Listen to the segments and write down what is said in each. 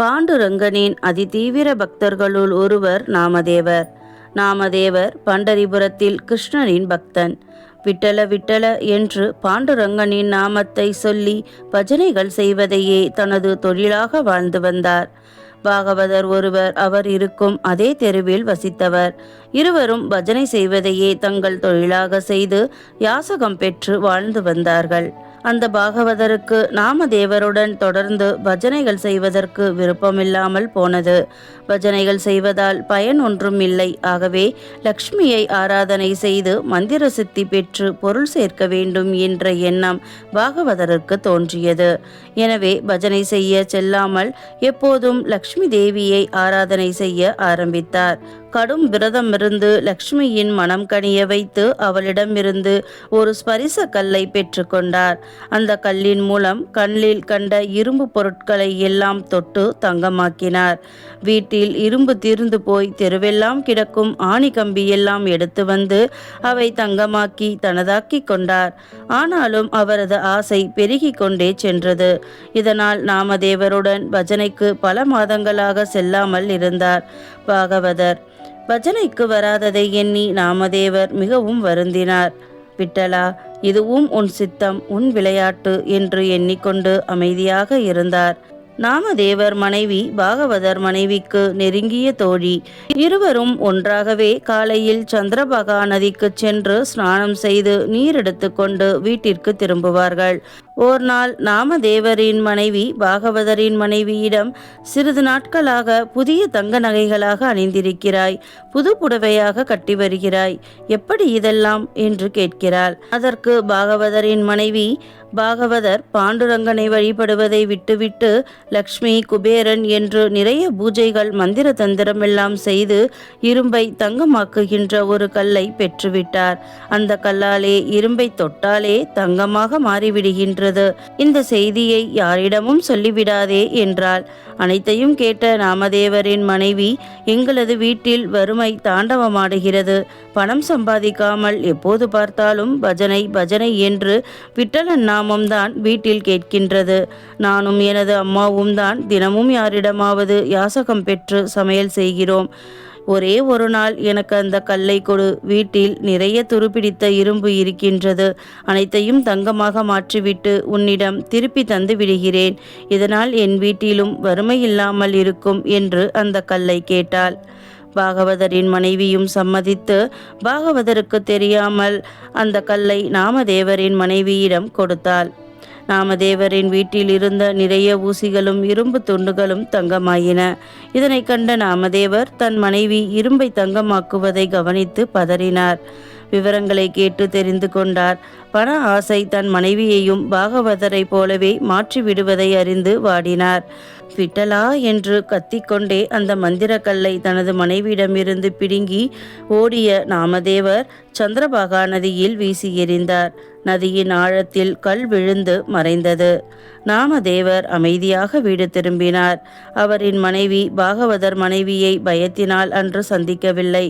பாண்டுரங்கனின் அதிதீவிர பக்தர்களுள் ஒருவர் நாமதேவர். நாமதேவர் பண்டரிபுரத்தில் கிருஷ்ணனின் பக்தன். விட்டல விட்டல என்று பாண்டுரங்கனின் நாமத்தை சொல்லி பஜனைகள் செய்வதையே தனது தொழிலாக வாழ்ந்து வந்தார். பாகவதர் ஒருவர் அவர் இருக்கும் அதே தெருவில் வசித்தவர். இருவரும் பஜனை செய்வதையே தங்கள் தொழிலாக செய்து யாசகம் பெற்று வாழ்ந்து வந்தார்கள். அந்த பாகவதருக்கு நாமதேவருடன் தொடர்ந்து பஜனைகள் செய்வதற்கு விருப்பமில்லாமல் போனது. பஜனைகள் செய்வதால் பயன் ஒன்றும் இல்லை. ஆகவே லக்ஷ்மியை ஆராதனை செய்து மந்திர சித்தி பெற்று பொருள் சேர்க்க வேண்டும் என்ற எண்ணம் பாகவதருக்கு தோன்றியது. எனவே பஜனை செய்ய செல்லாமல் எப்போதும் லக்ஷ்மி தேவியை ஆராதனை செய்ய ஆரம்பித்தார். கடும் விரதமிருந்து லக்ஷ்மியின் மனம் கனிய வைத்து அவளிடமிருந்து ஒரு ஸ்பரிச கல்லை பெற்று கொண்டார். அந்த கல்லின் மூலம் கண்ணில் கண்ட இரும்பு பொருட்களை எல்லாம் தொட்டு தங்கமாக்கினார். வீட்டில் இரும்பு தீர்ந்து போய் தெருவெல்லாம் கிடக்கும் ஆணி கம்பியெல்லாம் எடுத்து வந்து அவை தங்கமாக்கி தனதாக்கி கொண்டார். ஆனாலும் அவரது ஆசை பெருகி கொண்டே சென்றது. இதனால் நாமதேவருடன் பஜனைக்கு பல மாதங்களாக செல்லாமல் இருந்தார் பாகவதர். பஜனைக்கு வராததை எண்ணி நாமதேவர் மிகவும் வருந்தினார். விட்டலா, இதுவும் உன் சித்தம், உன் விளையாட்டு என்று எண்ணிக்கொண்டு அமைதியாக இருந்தார். நாமதேவர் மனைவி பாகவதர் மனைவிக்கு நெருங்கிய தோழி. இருவரும் ஒன்றாகவே காலையில் சந்திரபாகா நதிக்கு சென்று ஸ்நானம் செய்து நீர் எடுத்து கொண்டு வீட்டிற்கு திரும்புவார்கள். ஓர் நாள் நாமதேவரின் மனைவி பாகவதரின் மனைவியிடம், சிறிது நாட்களாக புதிய தங்க நகைகளாக அணிந்திருக்கிறாய், புது புடவையாக கட்டி வருகிறாய், எப்படி இதெல்லாம் என்று கேட்கிறாள். அதற்கு பாகவதரின் மனைவி, பாகவதர் பாண்டுரங்கனை வழிபடுவதை விட்டுவிட்டு லக்ஷ்மி குபேரன் என்று நிறைய பூஜைகள் மந்திர தந்திரமெல்லாம் செய்து இரும்பை தங்கமாக்குகின்ற ஒரு கல்லை பெற்றுவிட்டார். அந்த கல்லாலே இரும்பை தொட்டாலே தங்கமாக மாறிவிடுகின்றது. இந்த செய்தியை யாரிடமும் சொல்லிவிடாதே என்றாள். அனைத்தையும் கேட்ட நாமதேவரின் மனைவி, எங்களது வீட்டில் வறுமை தாண்டவமாடுகிறது. பணம் சம்பாதிக்காமல் எப்போது பார்த்தாலும் பஜனை பஜனை என்று விட்டலன் நாமம்தான் வீட்டில் கேட்கின்றது. நானும் எனது அம்மாவும் தான் தினமும் யாரிடமாவது யாசகம் பெற்று சமையல் செய்கிறோம். ஒரே ஒரு நாள் எனக்கு அந்த கல்லை கொடு. வீட்டில் நிறைய துருப்பிடித்த இரும்பு இருக்கின்றது. அனைத்தையும் தங்கமாக மாற்றிவிட்டு உன்னிடம் திருப்பி தந்து விடுகிறேன். இதனால் என் வீட்டிலும் வறுமை இல்லாமல் இருக்கும் என்று அந்த கல்லை கேட்டாள். பாகவதரின் மனைவியும் சம்மதித்து பாகவதருக்கு தெரியாமல் அந்த கல்லை நாமதேவரின் மனைவியிடம் கொடுத்தாள். நாமதேவரின் வீட்டில் இருந்த நிறைய ஊசிகளும் இரும்பு துண்டுகளும் தங்கமாயின. இதனை கண்ட நாமதேவர் தன் மனைவி இரும்பை தங்கமாக்குவதை கவனித்து பதறினார். விவரங்களை கேட்டு தெரிந்து கொண்டார். பண ஆசை தன் மனைவியையும் பாகவதரை போலவே மாற்றிவிடுவதை அறிந்து வாடினார். விட்டலா என்று கத்திக்கொண்டே அந்த மந்திர கல்லை தனது மனைவியிடமிருந்து பிடுங்கி ஓடிய நாமதேவர் சந்திரபாகா நதியில் வீசி எறிந்தார். நதியின் ஆழத்தில் கல் விழுந்து மறைந்தது. நாமதேவர் அமைதியாக வீடு திரும்பினார். அவரின் மனைவி பாகவதர் மனைவியை பயத்தினால் அன்று சந்திக்கவில்லை.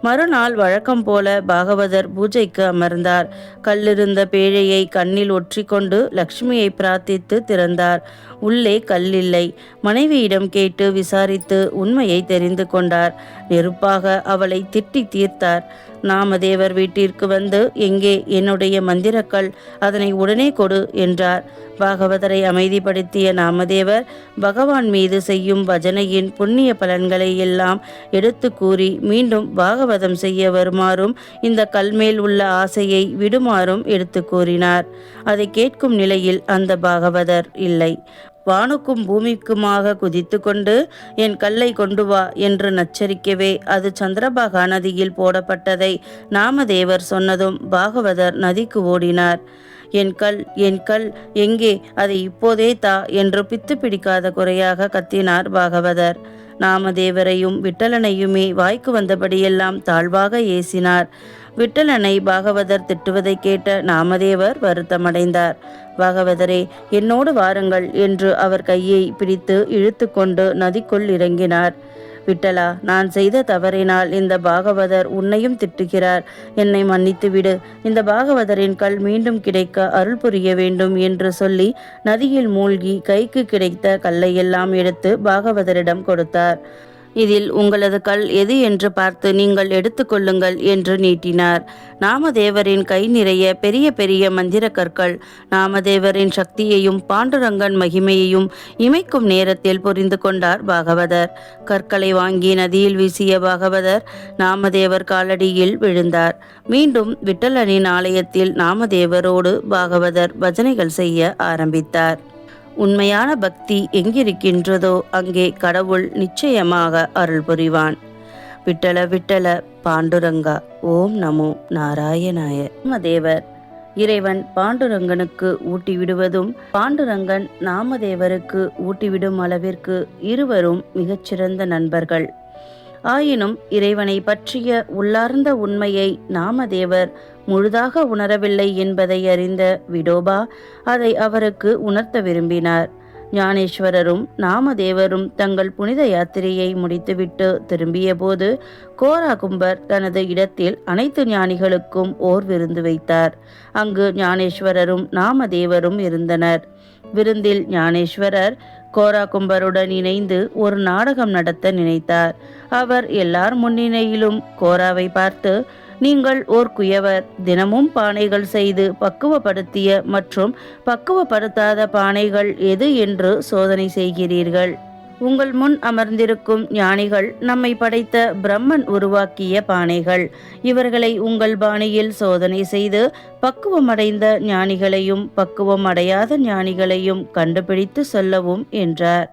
மறுநாள் வழக்கம் போல பாகவதர் பூஜைக்கு அமர்ந்தார். கல்லிருந்த பேழையை கண்ணில் ஒற்றிக்கொண்டு லக்ஷ்மியை பிரார்த்தித்து திறந்தார். உள்ளே கல்லில்லை. மனைவியிடம் கேட்டு விசாரித்து உண்மையை தெரிந்து கொண்டார். நெருப்பாக அவளை திட்டி தீர்த்தார். நாமதேவர் வீட்டிற்கு வந்து, எங்கே என்னுடைய மந்திரக்கல், அதனை உடனே கொடு என்றார். பாகவதரை அமைதிப்படுத்திய நாமதேவர் பகவான் மீது செய்யும் பஜனையின் புண்ணிய பலன்களை எல்லாம் எடுத்து கூறி மீண்டும் பாகவதம் செய்ய வருமாறும் இந்த கல்மேல் உள்ள ஆசையை விடுமாறும் எடுத்து கூறினார். அதை கேட்கும் நிலையில் அந்த பாகவதர் இல்லை. வானுக்கும் பூமிக்குமாக குதித்து கொண்டு, என் கல்லை கொண்டு வா என்று நச்சரிக்கவே அது சந்திரபாகா நதியில் போடப்பட்டதை நாமதேவர் சொன்னதும் பாகவதர் நதிக்கு ஓடினார். என் கல், என் கல் எங்கே, அதை இப்போதே தா என்று பித்து பிடிக்காத குறையாக கத்தினார் பாகவதர். நாமதேவரையும் விட்டலனையுமே வாய்க்கு வந்தபடியெல்லாம் தாழ்வாக ஏசினார். விட்டலனை பாகவதர் திட்டுவதை கேட்ட நாமதேவர் வருத்தமடைந்தார். பாகவதரே, என்னோடு வாருங்கள் என்று அவர் கையை பிடித்து இழுத்து கொண்டு நதிக்குள் இறங்கினார். விட்டலா, நான் செய்த தவறினால் இந்த பாகவதர் உன்னையும் திட்டுகிறார். என்னை மன்னித்து விடு. இந்த பாகவதரின் கல் மீண்டும் கிடைக்க அருள் புரிய வேண்டும் என்று சொல்லி நதியில் மூழ்கி கைக்கு கிடைத்த கல்லையெல்லாம் எடுத்து பாகவதரிடம் கொடுத்தார். இதில் உங்களது கல் எது என்று பார்த்து நீங்கள் எடுத்துக்கொள்ளுங்கள் என்று நீட்டினார். நாமதேவரின் கை நிறைய பெரிய பெரிய மந்திர கற்கள். நாமதேவரின் சக்தியையும் பாண்டுரங்கன் மகிமையையும் இமைக்கும் நேரத்தில் புரிந்து கொண்டார் பாகவதர். கற்களை வாங்கி நதியில் வீசிய பாகவதர் நாமதேவர் காலடியில் விழுந்தார். மீண்டும் விட்டலனின் ஆலயத்தில் நாமதேவரோடு பாகவதர் பஜனைகள் செய்ய ஆரம்பித்தார். உண்மையான பக்தி எங்கிருக்கின்றதோ அங்கே கடவுள் நிச்சயமாக அருள் புரிவான். விட்டல விட்டல பாண்டுரங்கா, ஓம் நமோ நாராயணாய. நாமதேவர் இறைவன் பாண்டுரங்கனுக்கு ஊட்டிவிடுவதும் பாண்டுரங்கன் நாமதேவருக்கு ஊட்டிவிடும் அளவிற்கு இருவரும் மிகச்சிறந்த நண்பர்கள். ஆயினும் இறைவனை பற்றிய உள்ளார்ந்த உண்மையை நாமதேவர் முழுதாக உணரவில்லை என்பதை அறிந்த விடோபா அதை அவருக்கு உணர்த்த விரும்பினார். ஞானேஸ்வரரும் நாமதேவரும் தங்கள் புனித யாத்திரையை முடித்துவிட்டு திரும்பிய போது கோரா கும்பர் தனது இடத்தில் அனைத்து ஞானிகளுக்கும் ஓர் விருந்து வைத்தார். அங்கு ஞானேஸ்வரரும் நாமதேவரும் இருந்தனர். விருந்தில் ஞானேஸ்வரர் கோரா கும்பருடன் இணைந்து ஒரு நாடகம் நடத்த நினைத்தார். அவர் எல்லார் முன்னிலையிலும் கோராவை பார்த்து, நீங்கள் ஓர் குயவர், தினமும் பானைகள் செய்து பக்குவப்படுத்திய மற்றும் பக்குவப்படுத்தாத பானைகள் எது என்று சோதனை செய்கிறீர்கள். உங்கள் முன் அமர்ந்திருக்கும் ஞானிகள் நம்மை படைத்த பிரம்மன் உருவாக்கிய பானைகள். இவர்களை உங்கள் பாணியில் சோதனை செய்து பக்குவமடைந்த ஞானிகளையும் பக்குவம் அடையாத ஞானிகளையும் கண்டுபிடித்து சொல்லவும் என்றார்.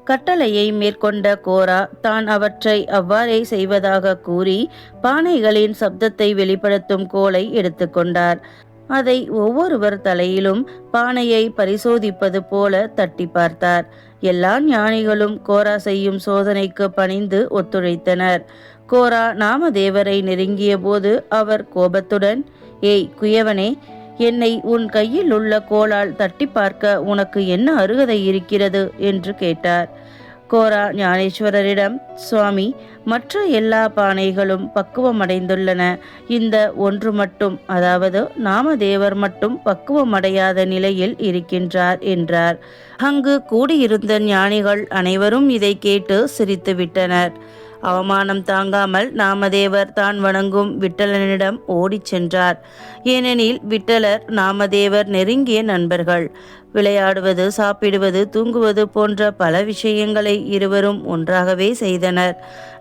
கட்டளையை மேற்கொண்ட கோரா தான் அவற்றை அவ்வாறே செய்வதாக கூறி பானைகளின் சப்தத்தை வெளிப்படுத்தும் கோலை எடுத்துக்கொண்டார். அதை ஒவ்வொருவர் தலையிலும் பானையை பரிசோதிப்பது போல தட்டி பார்த்தார். எல்லா ஞானிகளும் கோரா செய்யும் சோதனைக்கு பணிந்து ஒத்துழைத்தனர். கோரா நாமதேவரை நெருங்கிய போது அவர் கோபத்துடன், ஏய் குயவனே, என்னை உன் கையில் உள்ள கோலால் தட்டி பார்க்க உனக்கு என்ன அருகதை இருக்கிறது என்று கேட்டார். கோரா ஞானேஸ்வரரிடம், சுவாமி, மற்ற எல்லா பானைகளும் பக்குவமடைந்துள்ளன. இந்த ஒன்று மட்டும், அதாவது நாமதேவர் மட்டும் பக்குவமடையாத நிலையில் இருக்கின்றார் என்றார். அங்கு கூடியிருந்த ஞானிகள் அனைவரும் இதை கேட்டு சிரித்துவிட்டனர். அவமானம் தாங்காமல் நாமதேவர் தான் வணங்கும் விட்டலனிடம் ஓடிச் சென்றார். ஏனெனில் விட்டலர் நாமதேவர் நெருங்கிய நண்பர்கள். விளையாடுவது, சாப்பிடுவது, தூங்குவது போன்ற பல விஷயங்களை இருவரும் ஒன்றாகவே செய்தனர்.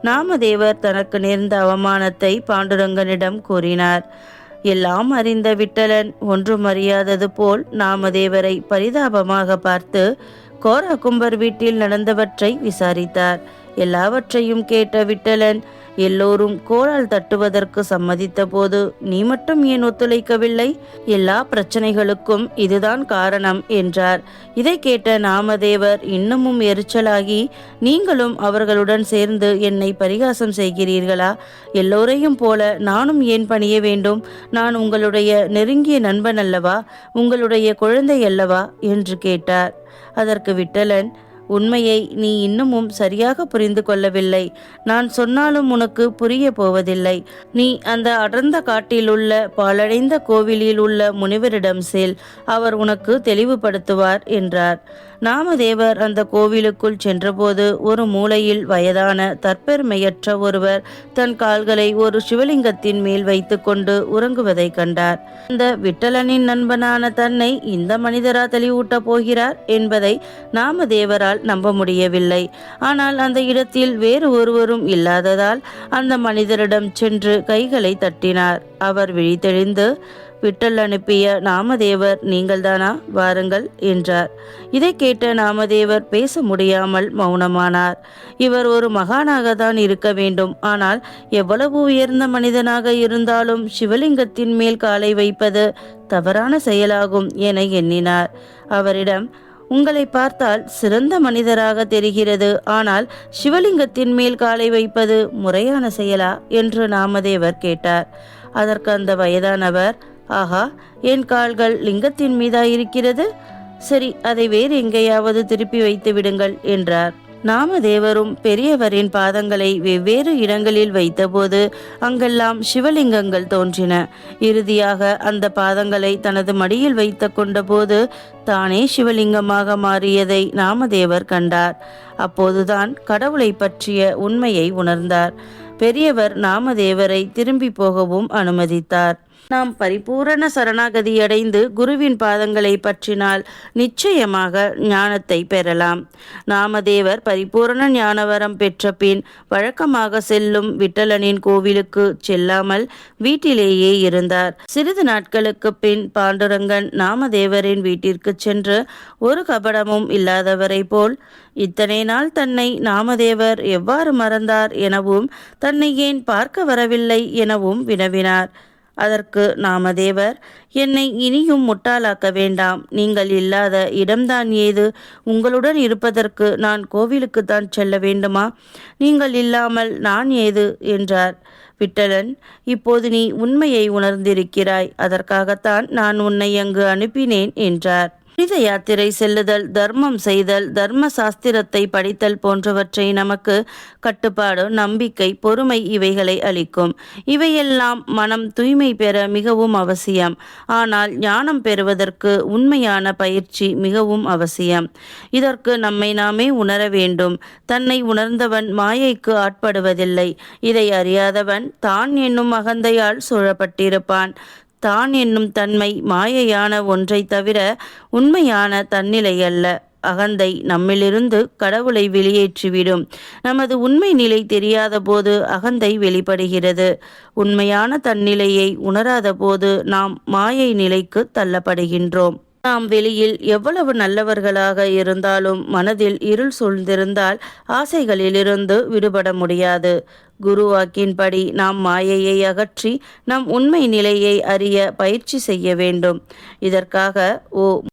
நாமதேவர் தனக்கு நேர்ந்த அவமானத்தை பாண்டுரங்கனிடம் கூறினார். எல்லாம் அறிந்த விட்டலன் ஒன்றும் அறியாதது போல் நாமதேவரை பரிதாபமாக பார்த்து கோரா கும்பர் வீட்டில் நடந்தவற்றை விசாரித்தார். எல்லாவற்றையும் கேட்ட விட்டலன், எல்லோரும் கோலால் தட்டுவதற்கு சம்மதித்த போது நீ மட்டும் ஏன் ஒத்துழைக்கவில்லை? எல்லா பிரச்சனைகளுக்கும் இதுதான் காரணம் என்றார். இதை கேட்ட நாமதேவர் இன்னமும் எரிச்சலாகி, நீங்களும் அவர்களுடன் சேர்ந்து என்னை பரிகாசம் செய்கிறீர்களா? எல்லோரையும் போல நானும் ஏன் பணிய வேண்டும்? நான் உங்களுடைய நெருங்கிய நண்பன் அல்லவா? உங்களுடைய குழந்தை அல்லவா என்று கேட்டார். அதற்கு விட்டலன், உண்மையை நீ இன்னமும் சரியாக புரிந்து கொள்ளவில்லை. நான் சொன்னாலும் உனக்கு புரிய போவதில்லை. நீ அந்த அடர்ந்த காட்டில் உள்ள பாழடைந்த கோவிலில் உள்ள முனிவரிடம் செல், அவர் உனக்கு தெளிவுபடுத்துவார் என்றார். நாமதேவர் அந்த கோவிலுக்குள் சென்றபோது ஒரு மூலையில் வயதான தற்பெருமையற்ற ஒருவர் தன் கால்களை ஒரு சிவலிங்கத்தின் மேல் வைத்து கொண்டு உறங்குவதை கண்டார். அந்த விட்டலனின் நண்பனான தன்னை இந்த மனிதரா தெளிவூட்டப் போகிறார் என்பதை நாமதேவரால் நம்ப முடியவில்லை. ஆனால் அந்த இடத்தில் வேறு ஒருவரும் இல்லாததால் அந்த மனிதரிடம் சென்று கைகளை தட்டினார். அவர் விழித்தெழுந்து, விட்டல் அனுப்பிய நாமதேவர் நீங்கள்தானா? வாருங்கள் என்றார். இதை கேட்ட நாமதேவர் பேச முடியாமல் மௌனமானார். இவர் ஒரு மகானாக தான் இருக்க வேண்டும். ஆனால் எவ்வளவு உயர்ந்த மனிதனாக இருந்தாலும் சிவலிங்கத்தின் மேல் காலை வைப்பது தவறான செயலாகும் என எண்ணினார். அவரிடம், உங்களை பார்த்தால் சிறந்த மனிதராக தெரிகிறது, ஆனால் சிவலிங்கத்தின் மேல் காலை வைப்பது முறையான செயலா என்று நாமதேவர் கேட்டார். அதற்கு அந்த வயதானவர், ஆஹா, என் கால்கள் லிங்கத்தின் மீதா இருக்கிறது. சரி, அதை வேறு எங்கேயாவது திருப்பி வைத்து விடுங்கள் என்றார். நாமதேவரும் பெரியவரின் பாதங்களை வெவ்வேறு இடங்களில் வைத்தபோது அங்கெல்லாம் சிவலிங்கங்கள் தோன்றின. இறுதியாக அந்த பாதங்களை தனது மடியில் வைத்து கொண்டபோது தானே சிவலிங்கமாக மாறியதை நாமதேவர் கண்டார். அப்போதுதான் கடவுளை பற்றிய உண்மையை உணர்ந்தார். பெரியவர் நாமதேவரை திரும்பி போகவும் அனுமதித்தார். நாம் பரிபூரண சரணாகதி அடைந்து குருவின் பாதங்களை பற்றினால் நிச்சயமாக ஞானத்தை பெறலாம். நாமதேவர் பரிபூரண ஞானவரம் பெற்ற பின் வழக்கமாக செல்லும் விட்டலனின் கோவிலுக்கு செல்லாமல் வீட்டிலேயே இருந்தார். சிறிது நாட்களுக்கு பின் பாண்டுரங்கன் நாமதேவரின் வீட்டிற்கு சென்று ஒரு கபடமும் இல்லாதவரை போல் இத்தனை நாள் தன்னை நாமதேவர் எவ்வாறு மறந்தார் எனவும் தன்னை ஏன் பார்க்க வரவில்லை எனவும் வினவினார். அதற்கு நாமதேவர், என்னை இனியும் முட்டாளாக்க வேண்டாம். நீங்கள் இல்லாத இடம்தான் ஏது? உங்களுடன் இருப்பதற்கு நான் கோவிலுக்குத்தான் செல்ல வேண்டுமா? நீங்கள் இல்லாமல் நான் ஏது என்றார். விட்டலன், இப்போது நீ உண்மையை உணர்ந்திருக்கிறாய். அதற்காகத்தான் நான் உன்னை அங்கு அனுப்பினேன் என்றார். புனித யாத்திரை செல்லுதல், தர்மம் செய்தல், தர்ம சாஸ்திரத்தை படித்தல் போன்றவற்றை நமக்கு கட்டுப்பாடு, நம்பிக்கை, பொறுமை இவைகளை அளிக்கும். இவையெல்லாம் மனம் தூய்மை பெற மிகவும் அவசியம். ஆனால் ஞானம் பெறுவதற்கு உண்மையான பயிற்சி மிகவும் அவசியம். இதற்கு நம்மை நாமே உணர வேண்டும். தன்னை உணர்ந்தவன் மாயைக்கு ஆட்படுவதில்லை. இதை அறியாதவன் தான் என்னும் அகந்தையால் சூழப்பட்டிருப்பான். தான் என்னும் தன்மை மாயையான ஒன்றை தவிர உண்மையான தன்னிலை அல்ல. அகந்தை நம்மிலிருந்து கடவுளை வெளியேற்றிவிடும். நமது உண்மை நிலை தெரியாத போது அகந்தை வெளிப்படுகிறது. உண்மையான தன்னிலையை உணராத போது நாம் மாயை நிலைக்கு தள்ளப்படுகின்றோம். நாம் வெளியில் எவ்வளவு நல்லவர்களாக இருந்தாலும் மனதில் இருள் சூழ்ந்திருந்தால் ஆசைகளிலிருந்து விடுபட முடியாது. குருவாக்கின்படி நாம் மாயையை அகற்றி நம் உண்மை நிலையை அறிய பயிற்சி செய்ய வேண்டும். இதற்காக